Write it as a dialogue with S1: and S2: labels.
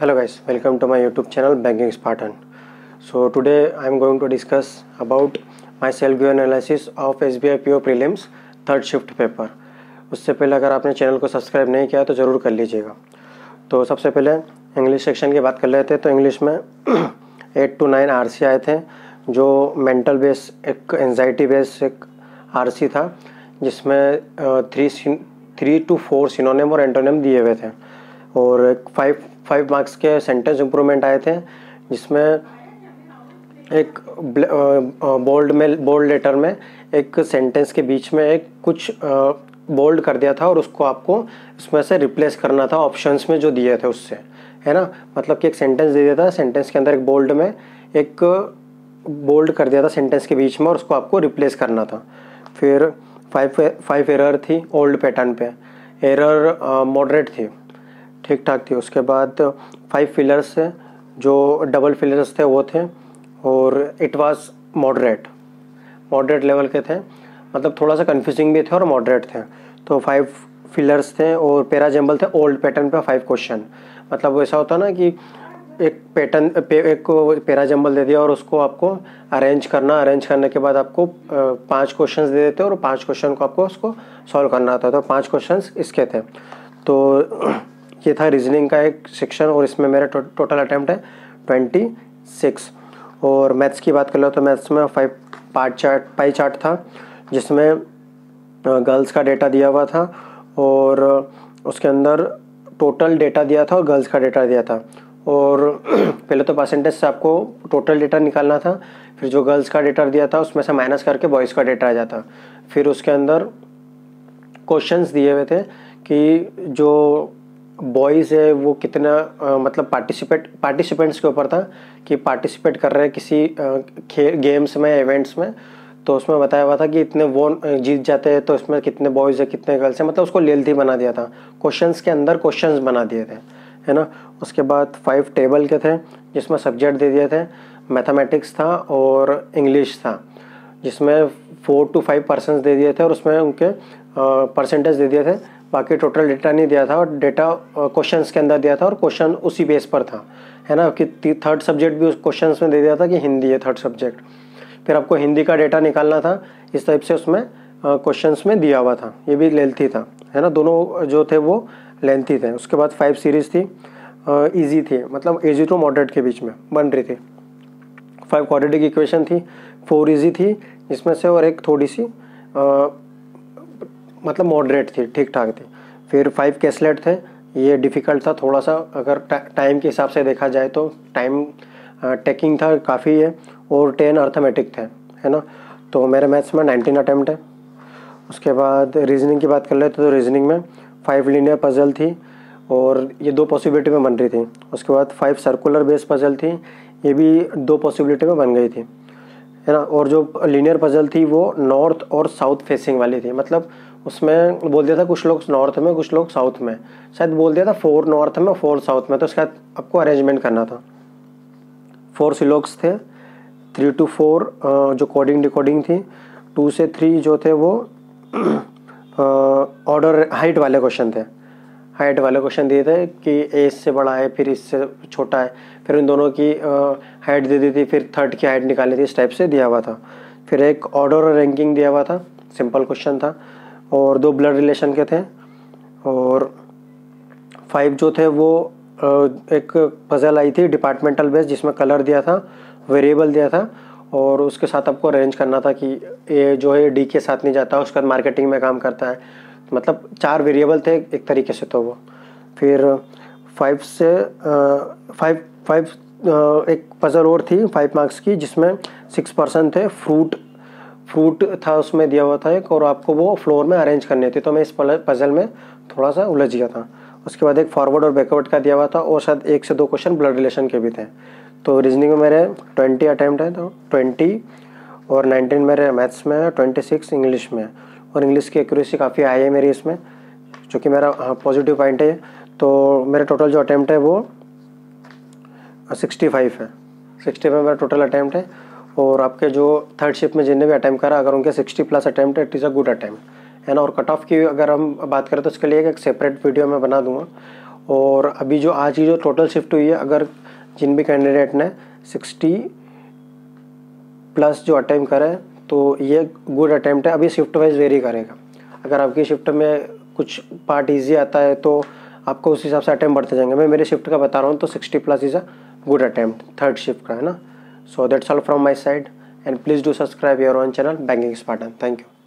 S1: Hello guys, welcome to my YouTube channel Banking Spartan. So today I am going to discuss about my self-view analysis of SBI PO prelims third shift paper. उससे पहले अगर आपने channel को subscribe नहीं किया तो ज़रूर कर लीजिएगा। तो सबसे पहले इंग्लिश सेक्शन की बात कर लेते हैं। तो इंग्लिश में 8 to 9 RC आए थे, जो मेंटल बेस एक एंजाइटी बेस एक RC था, जिसमें 3 to 4 सिनोनिम और एंटोनिम दिए हुए थे, और 5 मार्क्स के सेंटेंस इम्प्रूवमेंट आए थे, जिसमें एक बोल्ड लेटर में एक सेंटेंस के बीच में एक कुछ बोल्ड कर दिया था और उसको आपको इसमें से रिप्लेस करना था ऑप्शंस में जो दिए थे उससे, है ना। मतलब कि एक सेंटेंस दे दिया था, सेंटेंस के अंदर एक बोल्ड में एक बोल्ड कर दिया था सेंटेंस के बीच में, और उसको आपको रिप्लेस करना था। फिर 5 एरर थी ओल्ड पैटर्न पे, एरर मॉडरेट थी, ठीक ठाक थी। उसके बाद 5 फिलर्स थे, जो डबल फिलर्स थे वो थे, और इट वाज मॉडरेट लेवल के थे, मतलब थोड़ा सा कंफ्यूजिंग भी थे और मॉडरेट थे। तो 5 फिलर्स थे और पैराजम्बल थे ओल्ड पैटर्न पे 5 क्वेश्चन। मतलब ऐसा होता ना कि एक पैटर्न एक पैराजम्बल दे दिया और उसको आपको अरेंज करने के बाद आपको 5 क्वेश्चंस दे देते और 5 क्वेश्चन को आपको उसको सॉल्व करना था। तो 5 क्वेश्चंस इसके थे। तो ये था रीजनिंग का एक सेक्शन, और इसमें मेरा टोटल अटैम्प्ट है 26। और मैथ्स की बात कर लो तो मैथ्स में 5 पाई चार्ट था, जिसमें गर्ल्स का डेटा दिया हुआ था, और उसके अंदर टोटल डेटा दिया था और गर्ल्स का डेटा दिया था। और पहले तो परसेंटेज से आपको टोटल डेटा निकालना था, फिर जो गर्ल्स का डेटा दिया था उसमें से माइनस करके बॉयज़ का डेटा आ जाता। फिर उसके अंदर क्वेश्चंस दिए हुए थे कि जो बॉयज़ है वो कितना मतलब पार्टिसिपेंट्स के ऊपर था कि पार्टिसिपेट कर रहे हैं किसी गेम्स में, इवेंट्स में। तो उसमें बताया हुआ था कि इतने वो जीत जाते हैं तो इसमें कितने बॉयज़ है कितने गर्ल्स हैं, मतलब उसको लेंथी बना दिया था, क्वेश्चंस के अंदर क्वेश्चंस बना दिए थे, है ना। उसके बाद 5 टेबल के थे, जिसमें सब्जेक्ट दे दिए थे, मैथमेटिक्स था और इंग्लिश था, जिसमें 4 to 5% दे दिए थे और उसमें उनके परसेंटेज दे दिए थे। बाकी टोटल डेटा नहीं दिया था, और डेटा क्वेश्चंस के अंदर दिया था और क्वेश्चन उसी बेस पर था, है ना। कि थर्ड सब्जेक्ट भी उस क्वेश्चंस में दे दिया था कि हिंदी है थर्ड सब्जेक्ट। फिर आपको हिंदी का डेटा निकालना था, इस टाइप से उसमें क्वेश्चंस में दिया हुआ था। ये भी लेंथी था, है ना, दोनों जो थे वो लेंथी थे। उसके बाद 5 सीरीज़ थी, ईजी थी, मतलब ईजी टू मॉडरेट के बीच में बन रही थी। 5 क्वाड्रेटिक इक्वेशन थी, 4 ईजी थी जिसमें से, और एक थोड़ी सी मतलब मॉडरेट थी, ठीक ठाक थी। फिर 5 कैसलेट थे, ये डिफ़िकल्ट था थोड़ा सा, अगर टाइम के हिसाब से देखा जाए तो टाइम टेकिंग था काफ़ी है, और 10 अर्थमेटिक थे, है ना। तो मेरे मैथ्स में 19 अटैम्प्ट है। उसके बाद रीजनिंग की बात कर लेते तो रीजनिंग में 5 लीनियर पजल थी, और ये 2 पॉसिबिलिटी में बन रही थी। उसके बाद 5 सर्कुलर बेस पजल थी, ये भी 2 पॉसिबिलिटी में बन गई थी, है ना। और जो लीनियर पजल थी वो नॉर्थ और साउथ फेसिंग वाली थी, मतलब उसमें बोल दिया था कुछ लोग नॉर्थ में कुछ लोग साउथ में, शायद बोल दिया था 4 नॉर्थ में 4 साउथ में। तो उसका आपको अरेंजमेंट करना था। 4 सिलोक्स थे, 3 to 4 जो कोडिंग डिकोडिंग थी, 2 से 3 जो थे वो ऑर्डर हाइट वाले क्वेश्चन थे। हाइट वाले क्वेश्चन दिए थे कि ए इससे बड़ा है फिर इससे छोटा है, फिर इन दोनों की हाइट दे दी थी, फिर थर्ड की हाइट निकालनी थी, इस टाइप से दिया हुआ था। फिर एक ऑर्डर और रैंकिंग दिया हुआ था, सिंपल क्वेश्चन था, और 2 ब्लड रिलेशन के थे। और 5 जो थे वो एक पजल आई थी डिपार्टमेंटल बेस, जिसमें कलर दिया था, वेरिएबल दिया था, और उसके साथ आपको अरेंज करना था कि ए जो है डी के साथ नहीं जाता, उसके बाद मार्केटिंग में काम करता है, मतलब 4 वेरिएबल थे एक तरीके से। तो वो फिर 5 से 5 एक पजल और थी 5 मार्क्स की, जिसमें 6% थे, फ्रूट था उसमें दिया हुआ था एक, और आपको वो फ्लोर में अरेंज करनी थी। तो मैं इस पजल में थोड़ा सा उलझ गया था। उसके बाद एक फॉरवर्ड और बैकवर्ड का दिया हुआ था, और शायद 1 से 2 क्वेश्चन ब्लड रिलेशन के भी थे। तो रीजनिंग में मेरे 20 अटैम्प्ट है, तो 20 और 19 मेरे मैथ्स में है, 26 इंग्लिश में है। और इंग्लिश की एक्यूरेसी काफ़ी हाई है मेरी इसमें, जो कि मेरा पॉजिटिव पॉइंट है। तो मेरे टोटल जो अटैम्प्ट है वो 65 है। 65 मेरा टोटल अटैम्प्ट है। और आपके जो थर्ड शिफ्ट में जितने भी अटैम्प्ट करा, अगर उनके 60+ अटैम्प्ट है, it is a good attempt, है ना। और कट ऑफ की अगर हम बात करें तो इसके लिए एक सेपरेट वीडियो मैं बना दूंगा। और अभी जो आज की जो टोटल शिफ्ट हुई है, अगर जिन भी कैंडिडेट ने 60 प्लस जो अटेम्प्ट करा है तो ये गुड अटेम्प्ट है। अभी शिफ्ट वाइज वेरी करेगा, अगर आपकी शिफ्ट में कुछ पार्ट ईजी आता है तो आपको उस हिसाब से अटेम्प्ट बढ़ते जाएंगे। मैं मेरे शिफ्ट का बता रहा हूँ तो 60 plus is a good attempt, third shift का, है ना। So that's all from my side and please do subscribe your own channel banking Spartan. Thank you.